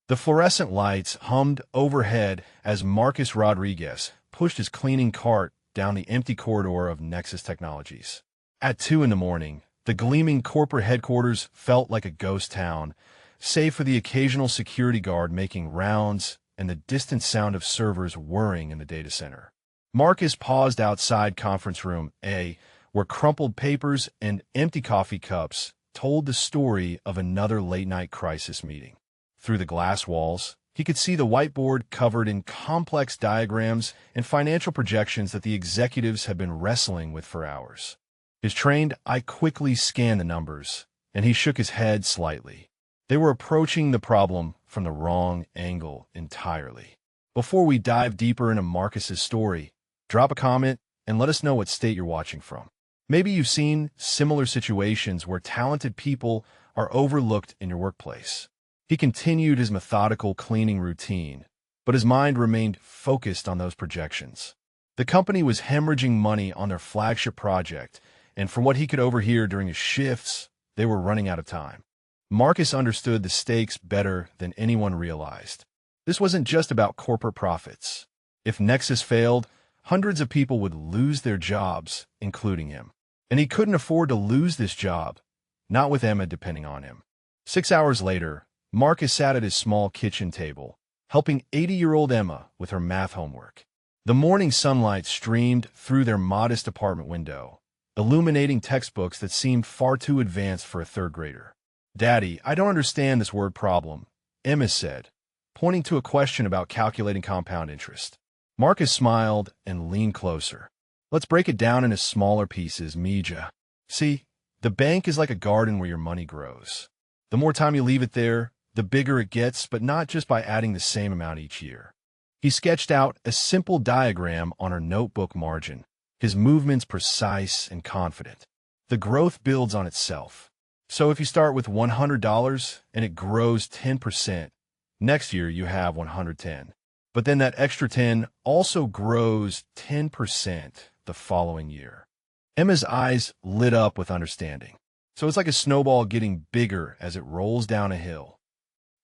The fluorescent lights hummed overhead as Marcus Rodriguez pushed his cleaning cart down the empty corridor of Nexus Technologies. At 2 in the morning, the gleaming corporate headquarters felt like a ghost town, save for the occasional security guard making rounds and the distant sound of servers whirring in the data center. Marcus paused outside Conference Room A, where crumpled papers and empty coffee cups told the story of another late-night crisis meeting. Through the glass walls, he could see the whiteboard covered in complex diagrams and financial projections that the executives had been wrestling with for hours. His trained eye quickly scanned the numbers, and he shook his head slightly. They were approaching the problem from the wrong angle entirely. Before we dive deeper into Marcus's story, drop a comment and let us know what state you're watching from. Maybe you've seen similar situations where talented people are overlooked in your workplace. He continued his methodical cleaning routine, but his mind remained focused on those projections. The company was hemorrhaging money on their flagship project, and from what he could overhear during his shifts, they were running out of time. Marcus understood the stakes better than anyone realized. This wasn't just about corporate profits. If Nexus failed, hundreds of people would lose their jobs, including him. And he couldn't afford to lose this job, not with Emma depending on him. 6 hours later, Marcus sat at his small kitchen table, helping 80-year-old Emma with her math homework. The morning sunlight streamed through their modest apartment window, illuminating textbooks that seemed far too advanced for a third grader. "Daddy, I don't understand this word problem," Emma said, pointing to a question about calculating compound interest. Marcus smiled and leaned closer. "Let's break it down into smaller pieces, Mija. See, the bank is like a garden where your money grows. The more time you leave it there, the bigger it gets, but not just by adding the same amount each year." He sketched out a simple diagram on her notebook margin, his movements precise and confident. The growth builds on itself. So if you start with $100 and it grows 10%, next year you have 110. But then that extra 10 also grows 10% the following year. Emma's eyes lit up with understanding. So it's like a snowball getting bigger as it rolls down a hill.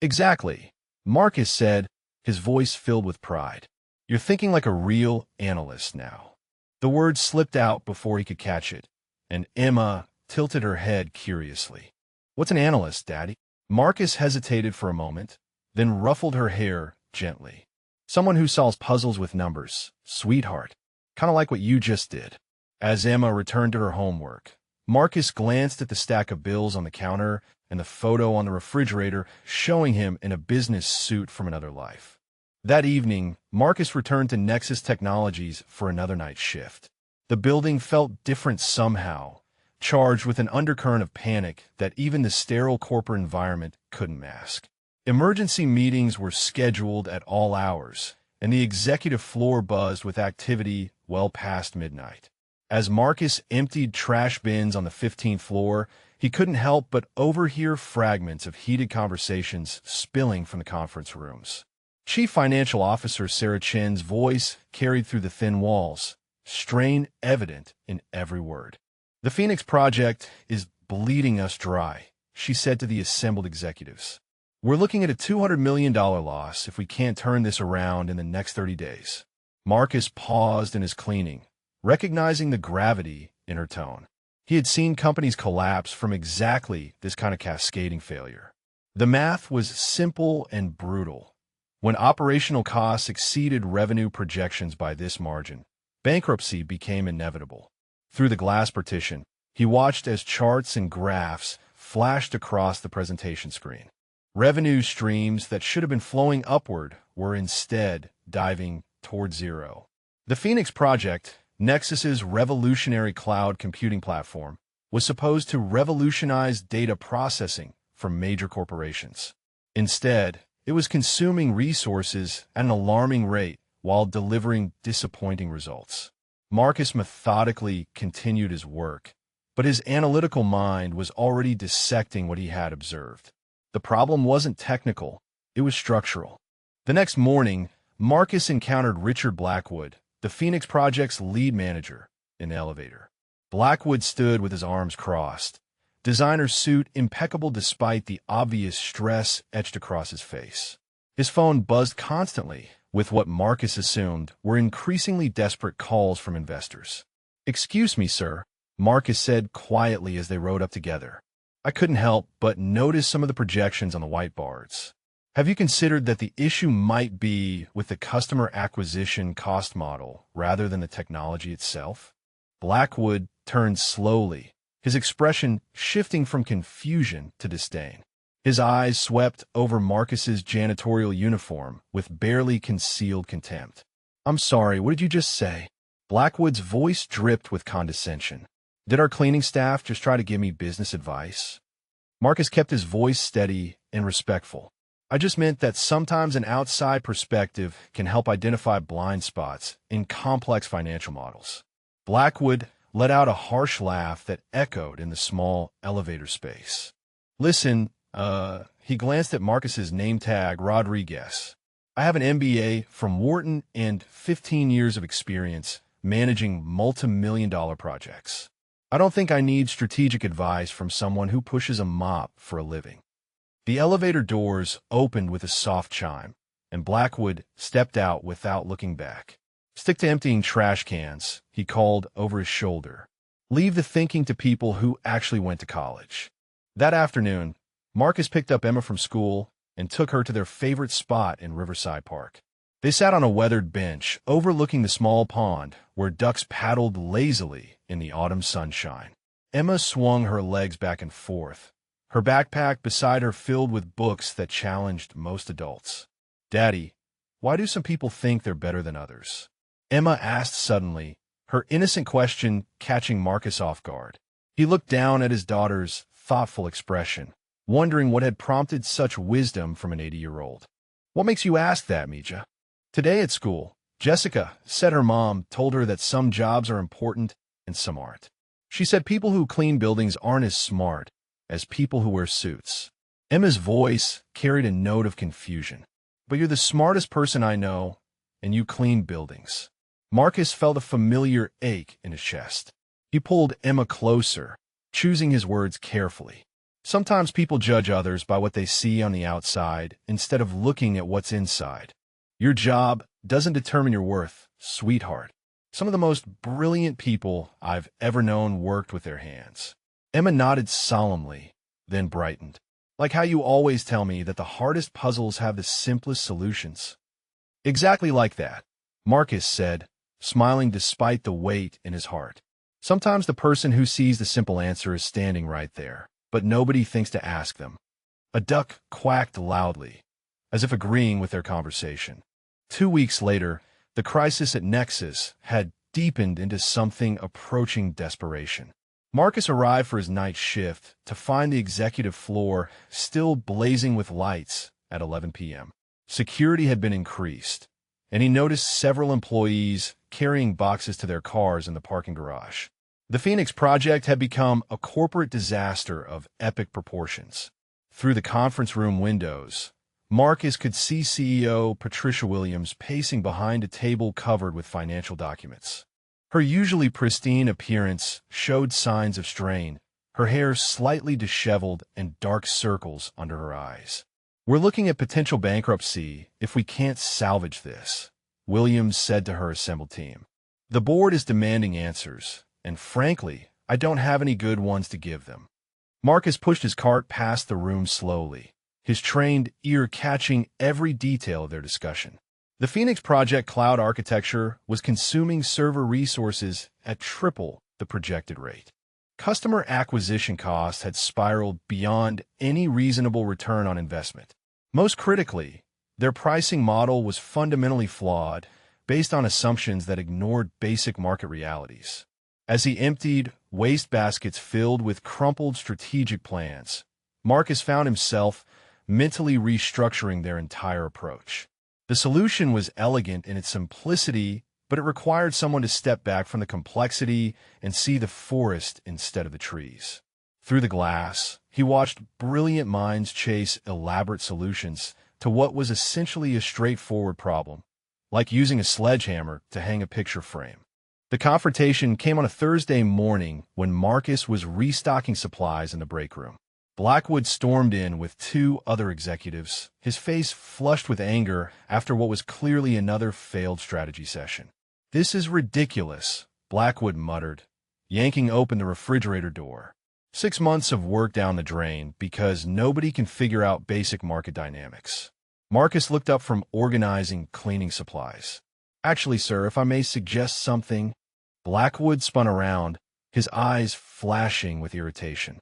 "Exactly," Marcus said, his voice filled with pride. "You're thinking like a real analyst now." The word slipped out before he could catch it, and Emma tilted her head curiously. "What's an analyst, Daddy?" Marcus hesitated for a moment, then ruffled her hair gently. "Someone who solves puzzles with numbers, sweetheart. Kind of like what you just did." As Emma returned to her homework, Marcus glanced at the stack of bills on the counter and the photo on the refrigerator showing him in a business suit from another life. That evening, Marcus returned to Nexus Technologies for another night shift. The building felt different somehow, charged with an undercurrent of panic that even the sterile corporate environment couldn't mask. Emergency meetings were scheduled at all hours, and the executive floor buzzed with activity well past midnight. As Marcus emptied trash bins on the 15th floor, he couldn't help but overhear fragments of heated conversations spilling from the conference rooms. Chief Financial Officer Sarah Chen's voice carried through the thin walls, strain evident in every word. "The Phoenix Project is bleeding us dry," she said to the assembled executives. "We're looking at a $200 million loss if we can't turn this around in the next 30 days. Marcus paused in his cleaning, recognizing the gravity in her tone. He had seen companies collapse from exactly this kind of cascading failure. The math was simple and brutal. When operational costs exceeded revenue projections by this margin, bankruptcy became inevitable. Through the glass partition, he watched as charts and graphs flashed across the presentation screen. Revenue streams that should have been flowing upward were instead diving toward zero. The Phoenix Project, Nexus's revolutionary cloud computing platform, was supposed to revolutionize data processing for major corporations. Instead, it was consuming resources at an alarming rate while delivering disappointing results. Marcus methodically continued his work, but his analytical mind was already dissecting what he had observed. The problem wasn't technical, it was structural. The next morning, Marcus encountered Richard Blackwood, the Phoenix Project's lead manager, in the elevator. Blackwood stood with his arms crossed, designer suit impeccable despite the obvious stress etched across his face. His phone buzzed constantly with what Marcus assumed were increasingly desperate calls from investors. "Excuse me, sir," Marcus said quietly as they rode up together. "I couldn't help but notice some of the projections on the whiteboards. Have you considered that the issue might be with the customer acquisition cost model rather than the technology itself?" Blackwood turned slowly, his expression shifting from confusion to disdain. His eyes swept over Marcus's janitorial uniform with barely concealed contempt. "I'm sorry, what did you just say?" Blackwood's voice dripped with condescension. "Did our cleaning staff just try to give me business advice?" Marcus kept his voice steady and respectful. "I just meant that sometimes an outside perspective can help identify blind spots in complex financial models." Blackwood let out a harsh laugh that echoed in the small elevator space. "Listen, he glanced at Marcus's name tag, Rodriguez. "I have an MBA from Wharton and 15 years of experience managing multi-million-dollar projects. I don't think I need strategic advice from someone who pushes a mop for a living." The elevator doors opened with a soft chime, and Blackwood stepped out without looking back. "Stick to emptying trash cans," he called over his shoulder. "Leave the thinking to people who actually went to college." That afternoon, Marcus picked up Emma from school and took her to their favorite spot in Riverside Park. They sat on a weathered bench overlooking the small pond where ducks paddled lazily in the autumn sunshine. Emma swung her legs back and forth, her backpack beside her filled with books that challenged most adults. "Daddy, why do some people think they're better than others?" Emma asked suddenly, her innocent question catching Marcus off guard. He looked down at his daughter's thoughtful expression, wondering what had prompted such wisdom from an 80-year-old. "What makes you ask that, Mija?" "Today at school, Jessica said her mom told her that some jobs are important and some aren't. She said people who clean buildings aren't as smart as people who wear suits." Emma's voice carried a note of confusion. "But you're the smartest person I know, and you clean buildings." Marcus felt a familiar ache in his chest. He pulled Emma closer, choosing his words carefully. "Sometimes people judge others by what they see on the outside instead of looking at what's inside. Your job doesn't determine your worth, sweetheart. Some of the most brilliant people I've ever known worked with their hands." Emma nodded solemnly, then brightened. "Like how you always tell me that the hardest puzzles have the simplest solutions." "Exactly like that," Marcus said, smiling despite the weight in his heart. "Sometimes the person who sees the simple answer is standing right there, but nobody thinks to ask them." A duck quacked loudly, as if agreeing with their conversation. 2 weeks later, the crisis at Nexus had deepened into something approaching desperation. Marcus arrived for his night shift to find the executive floor still blazing with lights at 11 p.m. Security had been increased, and he noticed several employees carrying boxes to their cars in the parking garage. The Phoenix project had become a corporate disaster of epic proportions. Through the conference room windows, Marcus could see CEO Patricia Williams pacing behind a table covered with financial documents. Her usually pristine appearance showed signs of strain, her hair slightly disheveled and dark circles under her eyes. "We're looking at potential bankruptcy if we can't salvage this," Williams said to her assembled team. "The board is demanding answers, and frankly, I don't have any good ones to give them." Marcus pushed his cart past the room slowly, his trained ear catching every detail of their discussion. The Phoenix Project cloud architecture was consuming server resources at triple the projected rate. Customer acquisition costs had spiraled beyond any reasonable return on investment. Most critically, their pricing model was fundamentally flawed, based on assumptions that ignored basic market realities. As he emptied waste baskets filled with crumpled strategic plans, Marcus found himself mentally restructuring their entire approach. The solution was elegant in its simplicity, but it required someone to step back from the complexity and see the forest instead of the trees. Through the glass, he watched brilliant minds chase elaborate solutions to what was essentially a straightforward problem, like using a sledgehammer to hang a picture frame. The confrontation came on a Thursday morning when Marcus was restocking supplies in the break room. Blackwood stormed in with two other executives, his face flushed with anger after what was clearly another failed strategy session. "This is ridiculous," Blackwood muttered, yanking open the refrigerator door. 6 months of work down the drain because nobody can figure out basic market dynamics. Marcus looked up from organizing cleaning supplies. "Actually, sir, if I may suggest something." Blackwood spun around, his eyes flashing with irritation.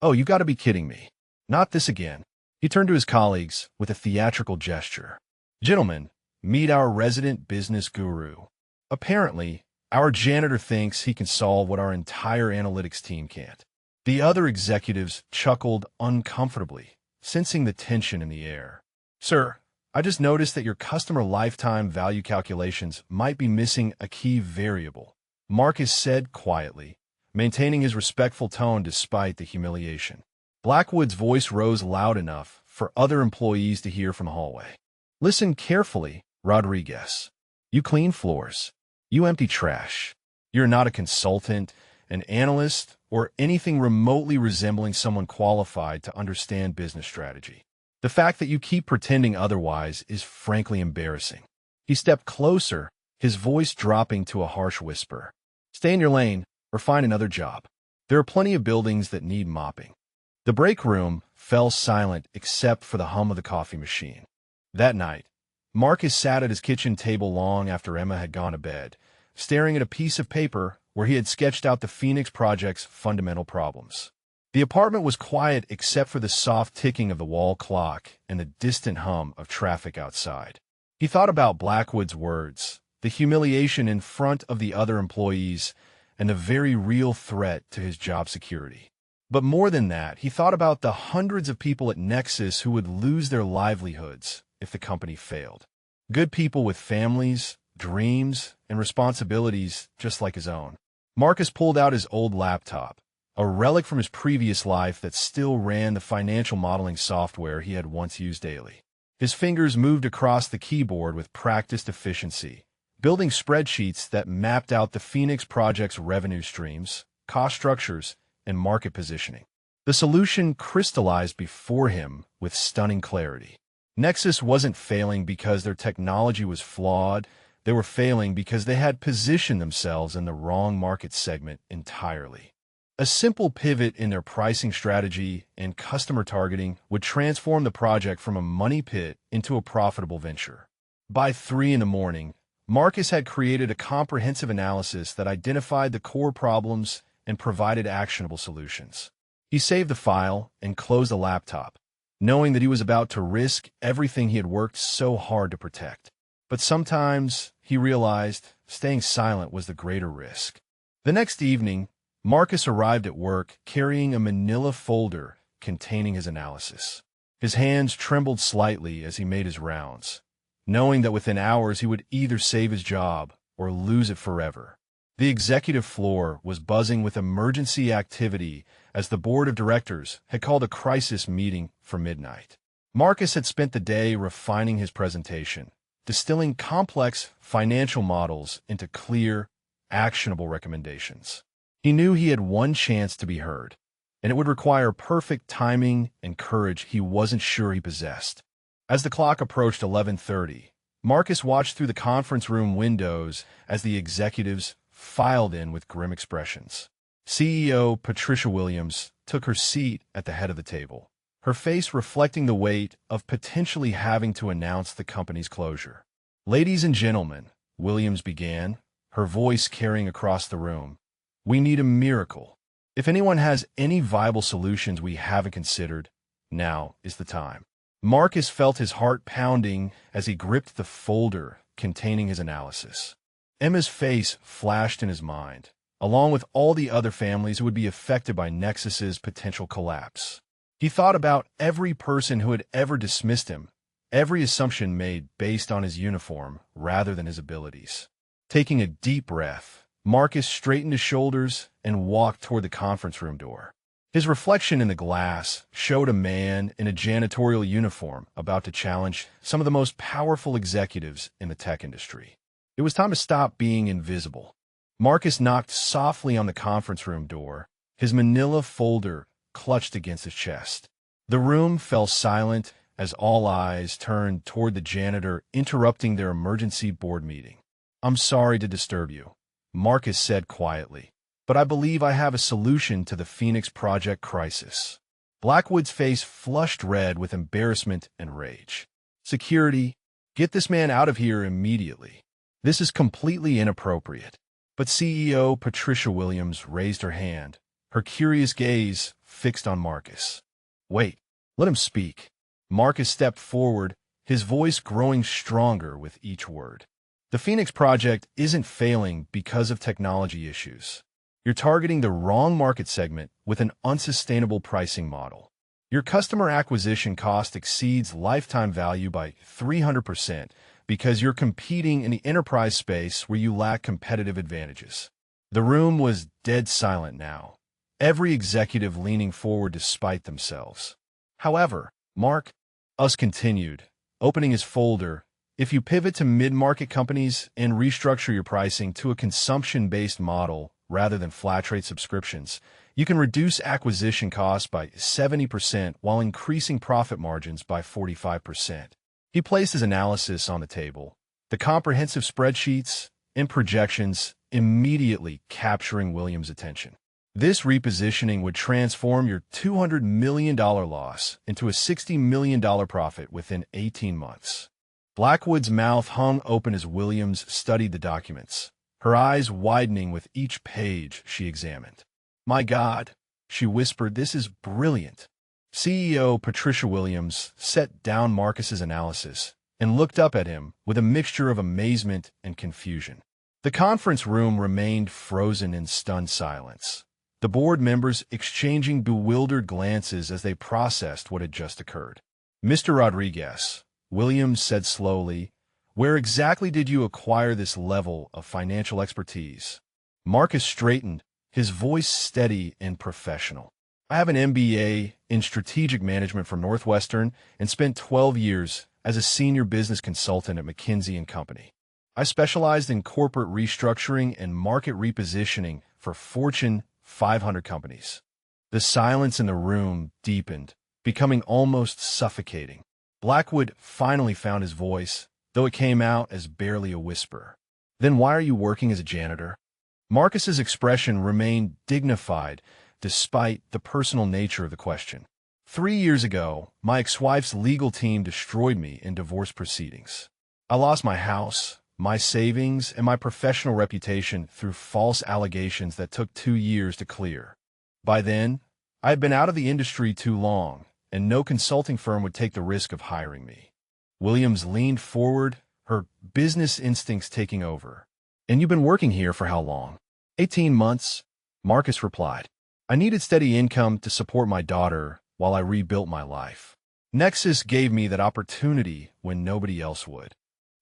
"Oh, you've got to be kidding me. Not this again." He turned to his colleagues with a theatrical gesture. "Gentlemen, meet our resident business guru. Apparently, our janitor thinks he can solve what our entire analytics team can't." The other executives chuckled uncomfortably, sensing the tension in the air. "Sir, I just noticed that your customer lifetime value calculations might be missing a key variable," Marcus said quietly, maintaining his respectful tone despite the humiliation. Blackwood's voice rose loud enough for other employees to hear from the hallway. "Listen carefully, Rodriguez. You clean floors. You empty trash. You're not a consultant, an analyst, or anything remotely resembling someone qualified to understand business strategy. The fact that you keep pretending otherwise is frankly embarrassing." He stepped closer, his voice dropping to a harsh whisper. "Stay in your lane or find another job. There are plenty of buildings that need mopping." The break room fell silent except for the hum of the coffee machine. That night, Marcus sat at his kitchen table long after Emma had gone to bed, staring at a piece of paper where he had sketched out the Phoenix Project's fundamental problems. The apartment was quiet except for the soft ticking of the wall clock and the distant hum of traffic outside. He thought about Blackwood's words, the humiliation in front of the other employees, and the very real threat to his job security. But more than that, he thought about the hundreds of people at Nexus who would lose their livelihoods if the company failed. Good people with families, dreams, and responsibilities just like his own. Marcus pulled out his old laptop, a relic from his previous life that still ran the financial modeling software he had once used daily. His fingers moved across the keyboard with practiced efficiency, building spreadsheets that mapped out the Phoenix Project's revenue streams, cost structures, and market positioning. The solution crystallized before him with stunning clarity. Nexus wasn't failing because their technology was flawed. They were failing because they had positioned themselves in the wrong market segment entirely. A simple pivot in their pricing strategy and customer targeting would transform the project from a money pit into a profitable venture. By 3 a.m, Marcus had created a comprehensive analysis that identified the core problems and provided actionable solutions. He saved the file and closed the laptop, knowing that he was about to risk everything he had worked so hard to protect. But sometimes, he realized, staying silent was the greater risk. The next evening, Marcus arrived at work carrying a manila folder containing his analysis. His hands trembled slightly as he made his rounds, knowing that within hours he would either save his job or lose it forever. The executive floor was buzzing with emergency activity as the board of directors had called a crisis meeting for midnight. Marcus had spent the day refining his presentation, distilling complex financial models into clear, actionable recommendations. He knew he had one chance to be heard, and it would require perfect timing and courage he wasn't sure he possessed. As the clock approached 11:30, Marcus watched through the conference room windows as the executives filed in with grim expressions. CEO Patricia Williams took her seat at the head of the table, her face reflecting the weight of potentially having to announce the company's closure. "Ladies and gentlemen," Williams began, her voice carrying across the room, "we need a miracle. If anyone has any viable solutions we haven't considered, now is the time." Marcus felt his heart pounding as he gripped the folder containing his analysis. Emma's face flashed in his mind, along with all the other families who would be affected by Nexus's potential collapse. He thought about every person who had ever dismissed him, every assumption made based on his uniform rather than his abilities. Taking a deep breath, Marcus straightened his shoulders and walked toward the conference room door. His reflection in the glass showed a man in a janitorial uniform about to challenge some of the most powerful executives in the tech industry. It was time to stop being invisible. Marcus knocked softly on the conference room door, his manila folder clutched against his chest. The room fell silent as all eyes turned toward the janitor interrupting their emergency board meeting. "I'm sorry to disturb you," Marcus said quietly, "but I believe I have a solution to the Phoenix Project crisis." Blackwood's face flushed red with embarrassment and rage. "Security, get this man out of here immediately. This is completely inappropriate." But CEO Patricia Williams raised her hand, her curious gaze fixed on Marcus. "Wait, let him speak." Marcus stepped forward, his voice growing stronger with each word. "The Phoenix Project isn't failing because of technology issues. You're targeting the wrong market segment with an unsustainable pricing model. Your customer acquisition cost exceeds lifetime value by 300% because you're competing in the enterprise space where you lack competitive advantages." The room was dead silent now, every executive leaning forward to spite themselves. "However, Mark," Us continued, opening his folder, "if you pivot to mid-market companies and restructure your pricing to a consumption-based model rather than flat-rate subscriptions, you can reduce acquisition costs by 70% while increasing profit margins by 45%. He placed his analysis on the table, the comprehensive spreadsheets and projections immediately capturing Williams' attention. This repositioning would transform your $200 million loss into a $60 million profit within 18 months. Blackwood's mouth hung open as Williams studied the documents, her eyes widening with each page she examined. "My God," she whispered, "this is brilliant." CEO Patricia Williams set down Marcus's analysis and looked up at him with a mixture of amazement and confusion. The conference room remained frozen in stunned silence, the board members exchanging bewildered glances as they processed what had just occurred. "Mr. Rodriguez," Williams said slowly, "where exactly did you acquire this level of financial expertise?" Marcus straightened, his voice steady and professional. "I have an MBA in strategic management from Northwestern and spent 12 years as a senior business consultant at McKinsey & Company. I specialized in corporate restructuring and market repositioning for Fortune 500 companies." The silence in the room deepened, becoming almost suffocating. Blackwood finally found his voice, though it came out as barely a whisper. "Then why are you working as a janitor?" Marcus's expression remained dignified despite the personal nature of the question. 3 years ago, my ex-wife's legal team destroyed me in divorce proceedings. I lost my house, my savings, and my professional reputation through false allegations that took 2 years to clear. By then, I had been out of the industry too long, and no consulting firm would take the risk of hiring me." Williams leaned forward, her business instincts taking over. "And you've been working here for how long?" 18 months, Marcus replied. "I needed steady income to support my daughter while I rebuilt my life. Nexus gave me that opportunity when nobody else would."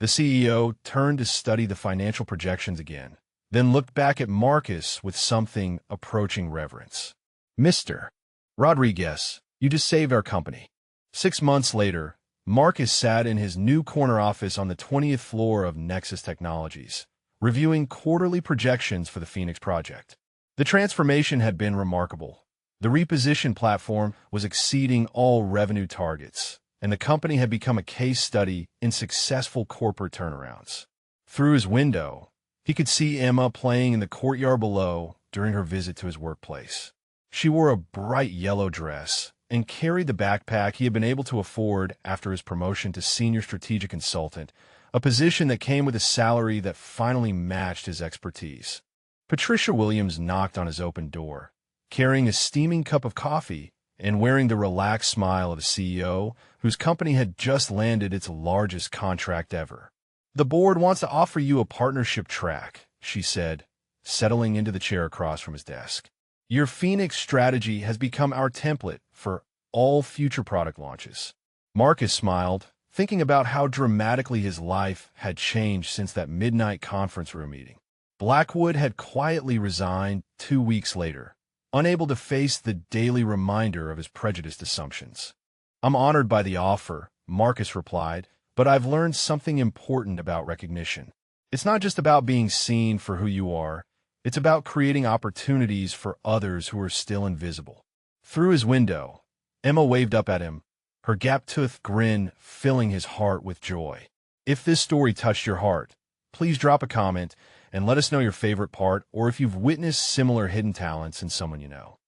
The CEO turned to study the financial projections again, then looked back at Marcus with something approaching reverence. "Mr. Rodriguez, you just saved our company." 6 months later, Marcus sat in his new corner office on the 20th floor of Nexus Technologies, reviewing quarterly projections for the Phoenix Project. The transformation had been remarkable. The reposition platform was exceeding all revenue targets, and the company had become a case study in successful corporate turnarounds. Through his window, he could see Emma playing in the courtyard below during her visit to his workplace. She wore a bright yellow dress and carried the backpack he had been able to afford after his promotion to senior strategic consultant, a position that came with a salary that finally matched his expertise. Patricia Williams knocked on his open door, carrying a steaming cup of coffee and wearing the relaxed smile of a CEO whose company had just landed its largest contract ever. "The board wants to offer you a partnership track," she said, settling into the chair across from his desk. "Your Phoenix strategy has become our template for all future product launches." Marcus smiled, thinking about how dramatically his life had changed since that midnight conference room meeting. Blackwood had quietly resigned 2 weeks later, unable to face the daily reminder of his prejudiced assumptions. "I'm honored by the offer," Marcus replied, "but I've learned something important about recognition. It's not just about being seen for who you are, it's about creating opportunities for others who are still invisible." Through his window, Emma waved up at him, her gap-toothed grin filling his heart with joy. If this story touched your heart, please drop a comment and let us know your favorite part or if you've witnessed similar hidden talents in someone you know.